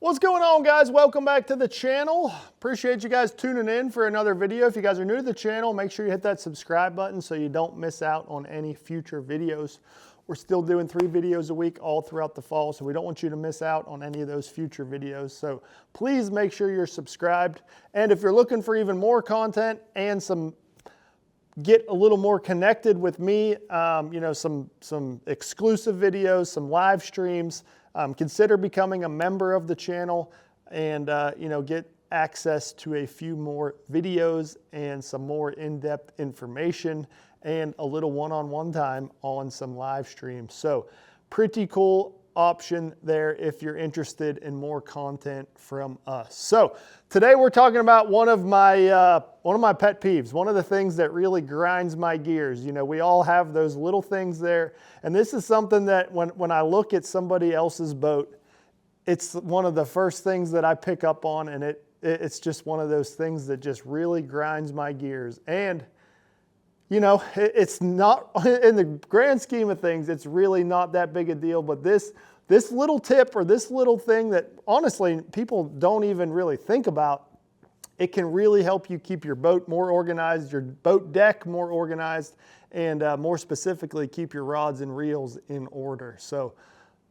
What's going on, guys? Welcome back to the channel. Appreciate you guys tuning in for another video. If you guys are new to the channel, make sure you hit that subscribe button so you don't miss out on any future videos. We're still doing 3 videos a week all throughout the fall, so we don't want you to miss out on any of those future videos. So please make sure you're subscribed. And if you're looking for even more content and get a little more connected with me, you know, some exclusive videos, some live streams, consider becoming a member of the channel and, you know, get access to a few more videos and some more in-depth information and a little one-on-one time on some live streams. So pretty cool option there if you're interested in more content from us. So today we're talking about one of my pet peeves, one of the things that really grinds my gears. You know, we all have those little things there, and this is something that when I look at somebody else's boat, it's one of the first things that I pick up on, and it's just one of those things that just really grinds my gears. And you know, it's not, in the grand scheme of things, it's really not that big a deal, but this little tip or this little thing that honestly people don't even really think about, it can really help you keep your boat more organized, your boat deck more organized, and more specifically, keep your rods and reels in order. So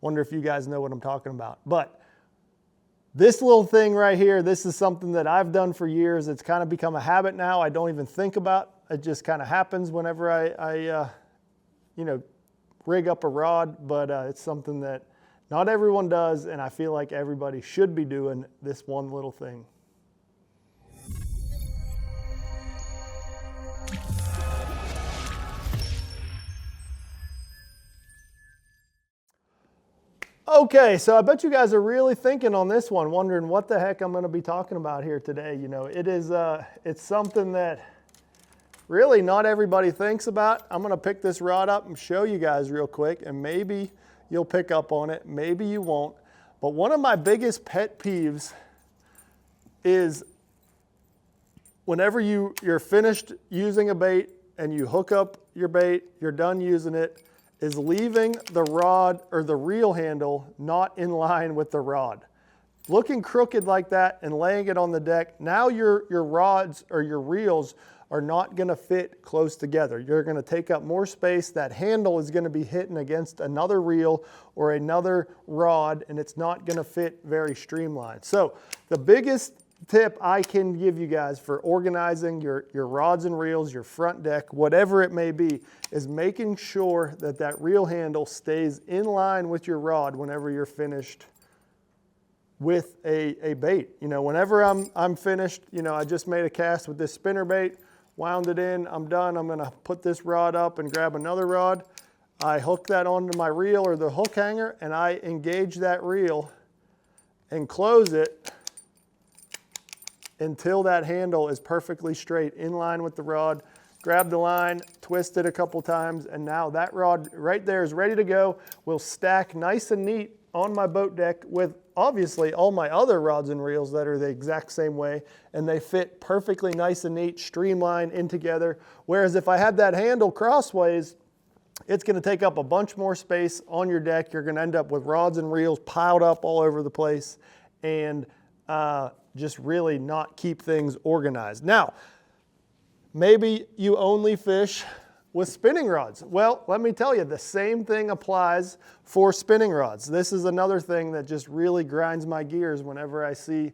wonder if you guys know what I'm talking about. But this little thing right here, this is something that I've done for years. It's kind of become a habit now. I don't even think about. It just kind of happens whenever I you know, rig up a rod, but it's something that not everyone does, and I feel like everybody should be doing this one little thing. Okay, so I bet you guys are really thinking on this one, wondering what the heck I'm going to be talking about here today. You know, it's something that really not everybody thinks about. I'm going to pick this rod up and show you guys real quick, and maybe you'll pick up on it, maybe you won't. But one of my biggest pet peeves is whenever you're finished using a bait and you hook up your bait, you're done using it, is leaving the rod or the reel handle not in line with the rod. Looking crooked like that and laying it on the deck, now your rods or your reels are not going to fit close together. You're going to take up more space. That handle is going to be hitting against another reel or another rod, and it's not going to fit very streamlined. So the biggest tip I can give you guys for organizing your rods and reels, your front deck, whatever it may be, is making sure that that reel handle stays in line with your rod whenever you're finished with a bait. You know, whenever I'm finished, you know, I just made a cast with this spinner bait, wound it in, I'm done. I'm gonna put this rod up and grab another rod. I hook that onto my reel or the hook hanger, and I engage that reel and close it until that handle is perfectly straight in line with the rod. Grab the line, twist it a couple times, and now that rod right there is ready to go. Will stack nice and neat on my boat deck with obviously all my other rods and reels that are the exact same way, and they fit perfectly nice and neat, streamlined in together. Whereas if I had that handle crossways, it's going to take up a bunch more space on your deck. You're going to end up with rods and reels piled up all over the place and just really not keep things organized. Now, maybe you only fish with spinning rods. Well, let me tell you, the same thing applies for spinning rods. This is another thing that just really grinds my gears whenever I see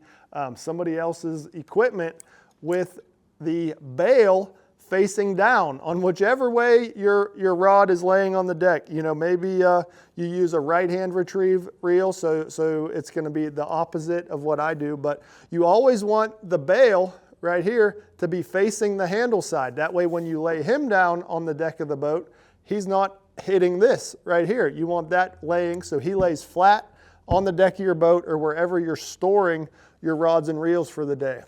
somebody else's equipment with the bail facing down on whichever way your rod is laying on the deck. You know, maybe you use a right-hand retrieve reel, so it's going to be the opposite of what I do, but you always want the bail right here to be facing the handle side. That way when you lay him down on the deck of the boat, he's not hitting this right here. You want that laying so he lays flat on the deck of your boat or wherever you're storing your rods and reels for the day.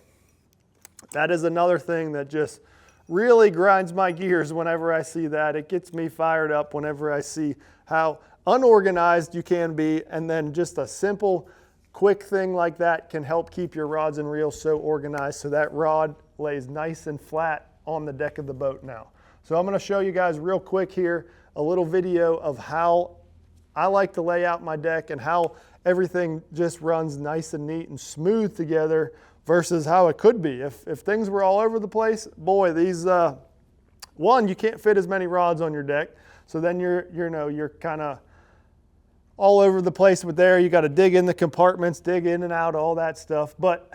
That is another thing that just really grinds my gears whenever I see that. It gets me fired up whenever I see how unorganized you can be, and then just a simple quick thing like that can help keep your rods and reels so organized so that rod lays nice and flat on the deck of the boat now. So I'm going to show you guys real quick here a little video of how I like to lay out my deck and how everything just runs nice and neat and smooth together versus how it could be. If things were all over the place, boy, these, one, you can't fit as many rods on your deck. So then you're kind of all over the place with there. You got to dig in the compartments, dig in and out, all that stuff. But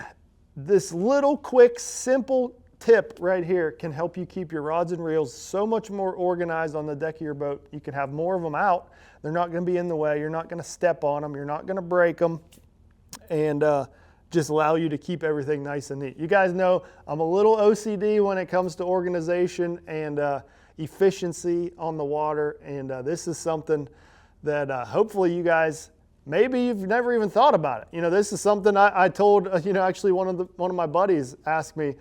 this little quick, simple tip right here can help you keep your rods and reels so much more organized on the deck of your boat. You can have more of them out. They're not going to be in the way. You're not going to step on them. You're not going to break them. And just allow you to keep everything nice and neat. You guys know I'm a little OCD when it comes to organization and efficiency on the water. And this is something that hopefully you guys, maybe you've never even thought about it. You know, this is something I told, actually one of my buddies asked me,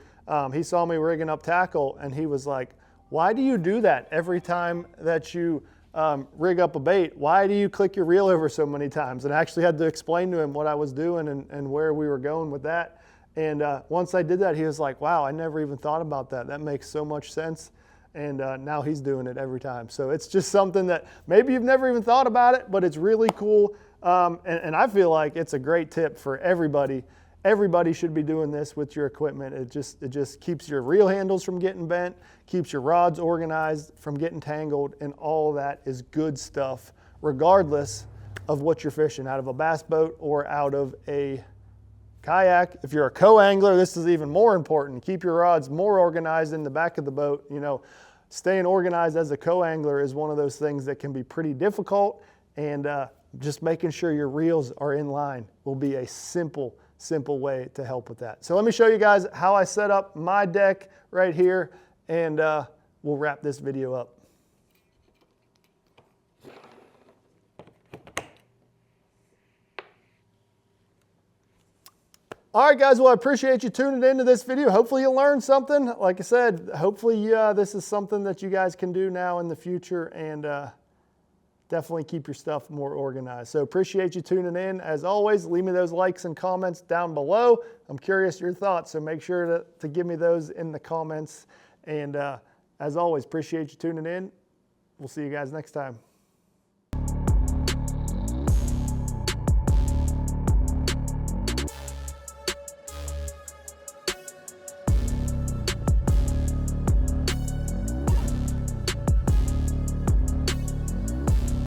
he saw me rigging up tackle and he was like, why do you do that every time that you rig up a bait? Why do you click your reel over so many times? And I actually had to explain to him what I was doing and where we were going with that. And once I did that, he was like, wow, I never even thought about that. That makes so much sense. And now he's doing it every time. So it's just something that maybe you've never even thought about it, but it's really cool. And I feel like it's a great tip for everybody. Everybody should be doing this with your equipment. It just keeps your reel handles from getting bent, keeps your rods organized from getting tangled, and all of that is good stuff, regardless of what you're fishing, out of a bass boat or out of a kayak. If you're a co-angler, this is even more important. Keep your rods more organized in the back of the boat. You know, staying organized as a co-angler is one of those things that can be pretty difficult, and just making sure your reels are in line will be a simple way to help with that. So let me show you guys how I set up my deck right here, and we'll wrap this video up. All right, guys, well, I appreciate you tuning into this video. Hopefully you learned something. Like I said, hopefully this is something that you guys can do now in the future, and definitely keep your stuff more organized. So appreciate you tuning in. As always, leave me those likes and comments down below. I'm curious your thoughts, so make sure to give me those in the comments. And as always, appreciate you tuning in. We'll see you guys next time.